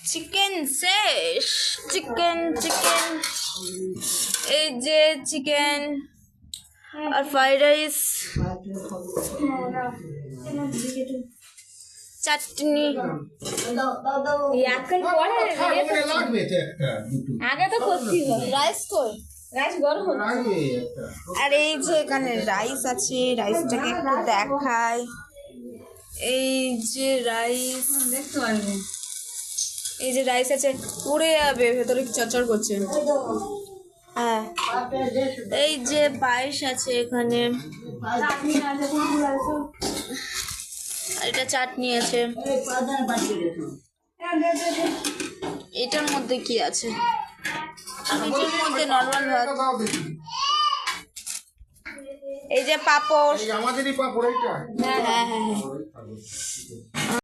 Chicken শেষ, chicken chicken, এই যে চিকেন আর ফ্রাইড রাইস, চাটনি। আগে তো করছি রাইস কই, রাইস গরম হচ্ছে। আর এই যে এখানে রাইস আছে, রাইসটাকে একটু দেখাই। এই যে রাইস দেখতে পারবেন, এই যে রাইস আছে, উড়ে যাবে, ভেতরে চচ্চড় করছে। হ্যাঁ, এই যে পায়েস আছে এখানে, এটা চাটনি আছে। এটার মধ্যে কি আছে? এটার মধ্যে নরমাল ভাত। এই যে পাপড়, আমাদেরই পাপড়। হ্যাঁ হ্যাঁ হ্যাঁ হ্যাঁ।